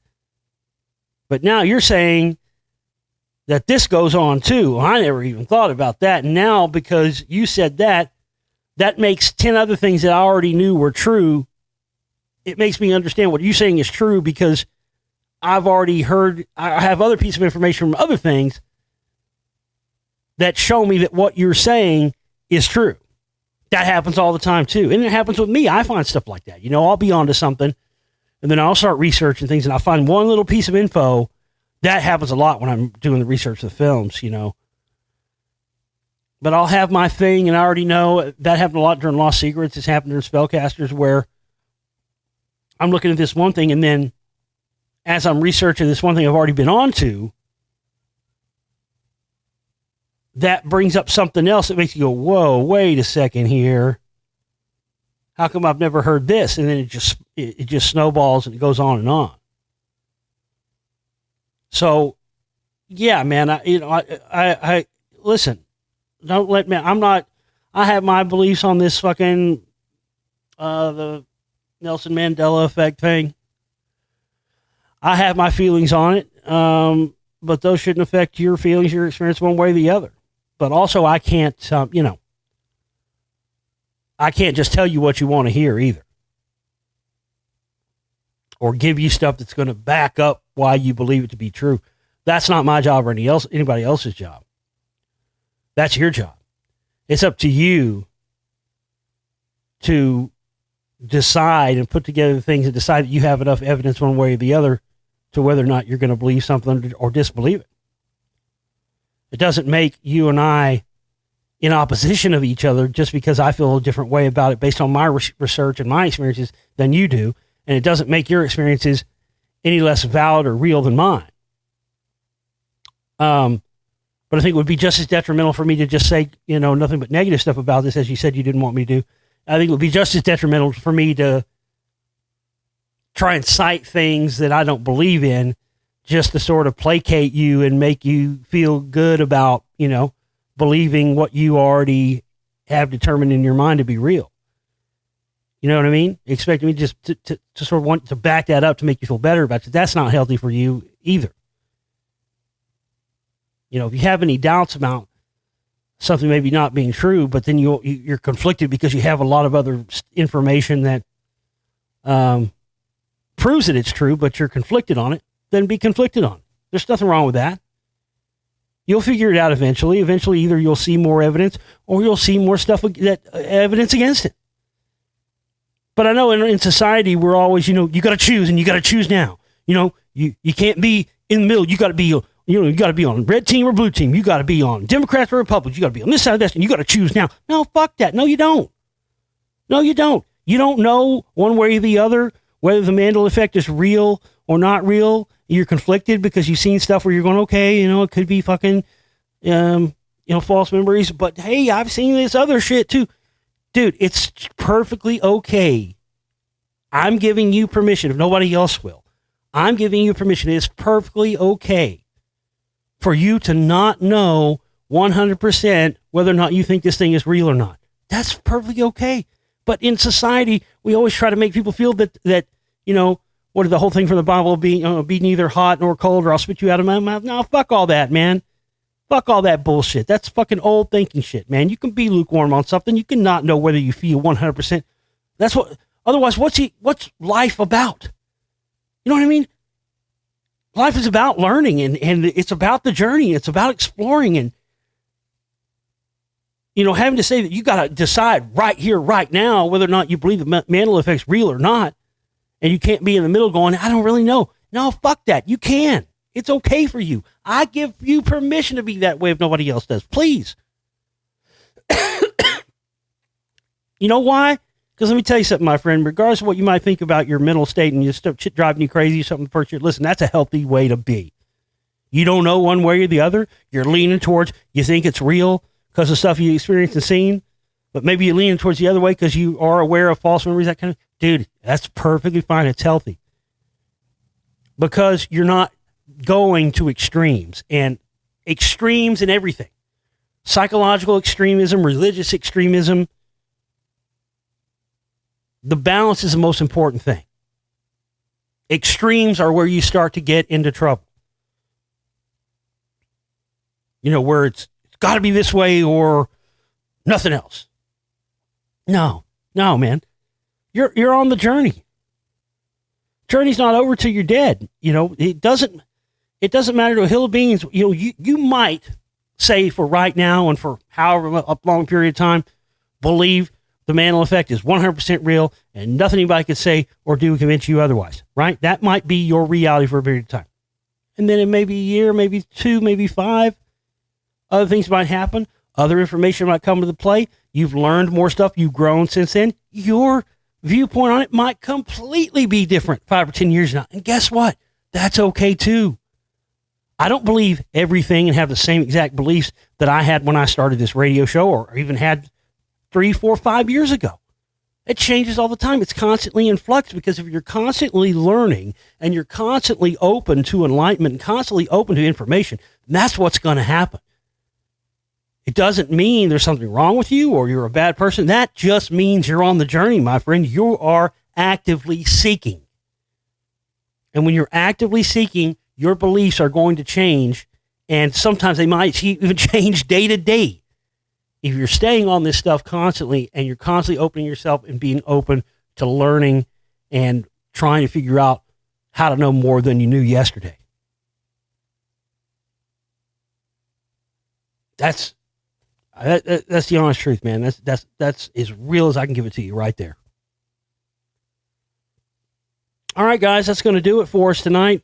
S1: But now you're saying that this goes on too. Well, I never even thought about that. And now, because you said that makes 10 other things that I already knew were true. It makes me understand what you're saying is true, because I've already heard, I have other pieces of information from other things that show me that what you're saying is true. That happens all the time too. And it happens with me. I find stuff like that. I'll be onto something and then I'll start researching things and I'll find one little piece of info. That happens a lot when I'm doing the research of the films, But I'll have my thing, and I already know that happened a lot during Lost Secrets. It's happened during Spellcasters, where I'm looking at this one thing, and then as I'm researching this one thing I've already been on to, that brings up something else that makes you go, whoa, wait a second here. How come I've never heard this? And then it just snowballs and it goes on and on. So, yeah, man, I listen, don't let me, I have my beliefs on this fucking, the Nelson Mandela Effect thing. I have my feelings on it, but those shouldn't affect your feelings, your experience one way or the other. But also, I can't, I can't just tell you what you want to hear either. Or give you stuff that's going to back up why you believe it to be true. That's not my job or anybody else's job. That's your job. It's up to you to decide and put together the things and decide that you have enough evidence one way or the other to whether or not you're going to believe something or disbelieve it. It doesn't make you and I in opposition of each other just because I feel a different way about it based on my research and my experiences than you do. And it doesn't make your experiences any less valid or real than mine. But I think it would be just as detrimental for me to just say, nothing but negative stuff about this, as you said you didn't want me to do. I think it would be just as detrimental for me to try and cite things that I don't believe in just to sort of placate you and make you feel good about, believing what you already have determined in your mind to be real. You know what I mean? Expecting me just to sort of want to back that up to make you feel better about it. That's not healthy for you either. If you have any doubts about something maybe not being true, but then you're conflicted because you have a lot of other information that proves that it's true, but you're conflicted on it, then be conflicted on it. There's nothing wrong with that. You'll figure it out eventually. Eventually, either you'll see more evidence or you'll see more stuff evidence against it. But I know in society, we're always, you got to choose, and you got to choose now. You can't be in the middle. You got to be, you got to be on red team or blue team. You got to be on Democrats or Republicans. You got to be on this side of this, and you got to choose now. No, fuck that. No, you don't. No, you don't. You don't know one way or the other whether the Mandela Effect is real or not real. You're conflicted because you've seen stuff where you're going, okay, it could be fucking, false memories. But hey, I've seen this other shit too. Dude, it's perfectly okay. I'm giving you permission, if nobody else will. I'm giving you permission. It's perfectly okay for you to not know 100% whether or not you think this thing is real or not. That's perfectly okay. But in society, we always try to make people feel that what is the whole thing from the Bible being be neither hot nor cold or I'll spit you out of my mouth? No, fuck all that, man. Fuck all that bullshit. That's fucking old thinking shit, man. You can be lukewarm on something. You can not know whether you feel 100%. That's what, otherwise, what's life about? You know what I mean? Life is about learning and it's about the journey. It's about exploring and, having to say that you got to decide right here, right now, whether or not you believe the Mandela Effect's real or not. And you can't be in the middle going, I don't really know. No, fuck that. You can. It's okay for you. I give you permission to be that way if nobody else does. Please. You know why? Because let me tell you something, my friend. Regardless of what you might think about your mental state and shit driving you crazy, something first year, listen, that's a healthy way to be. You don't know one way or the other. You're leaning towards, you think it's real because of stuff you experienced and seen, but maybe you're leaning towards the other way because you are aware of false memories, that kind of, dude, that's perfectly fine. It's healthy. Because you're not going to extremes in everything. Psychological extremism, religious extremism. The balance is the most important thing. Extremes are where you start to get into trouble. Where it's got to be this way or nothing else. No, man. You're on the journey. Journey's not over till you're dead. It doesn't matter to a hill of beans. You might say for right now and for however long period of time, believe the Mandela Effect is 100% real and nothing anybody could say or do convince you otherwise, right? That might be your reality for a period of time. And then it may be a year, maybe 2, maybe 5. Other things might happen. Other information might come into play. You've learned more stuff. You've grown since then. Your viewpoint on it might completely be different 5 or 10 years now. And guess what? That's okay too. I don't believe everything and have the same exact beliefs that I had when I started this radio show or even had 3, 4, 5 years ago. It changes all the time. It's constantly in flux because if you're constantly learning and you're constantly open to enlightenment and constantly open to information, that's what's going to happen. It doesn't mean there's something wrong with you or you're a bad person. That just means you're on the journey, my friend. You are actively seeking. And when you're actively seeking, your beliefs are going to change, and sometimes they might even change day to day. If you're staying on this stuff constantly and you're constantly opening yourself and being open to learning and trying to figure out how to know more than you knew yesterday. That's the honest truth, man. That's as real as I can give it to you right there. All right, guys, that's going to do it for us tonight.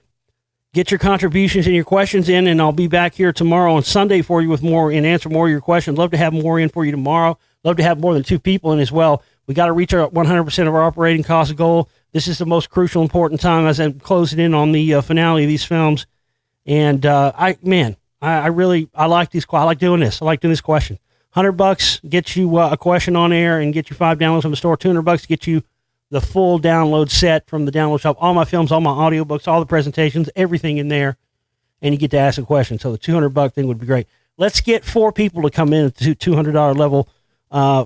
S1: Get your contributions and your questions in, and I'll be back here tomorrow on Sunday for you with more and answer more of your questions. Love to have more in for you tomorrow. Love to have more than 2 people in as well. We got to reach our 100% of our operating cost goal. This is the most crucial, important time as I'm closing in on the finale of these films. And I like these. I like doing this. I like doing this question. $100 gets you a question on air and get you 5 downloads from the store. $200 get you the full download set from the download shop. All my films, all my audiobooks, all the presentations, everything in there. And you get to ask a question. So the $200 thing would be great. Let's get 4 people to come in at the $200 level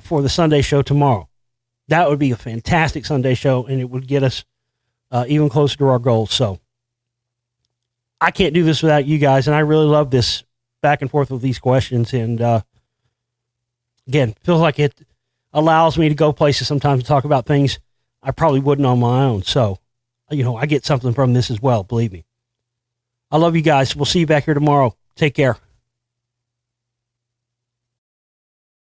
S1: for the Sunday show tomorrow. That would be a fantastic Sunday show, and it would get us even closer to our goals. So I can't do this without you guys, and I really love this back and forth with these questions. And again, feels like it allows me to go places sometimes and talk about things I probably wouldn't on my own. So, I get something from this as well, believe me. I love you guys. We'll see you back here tomorrow. Take care.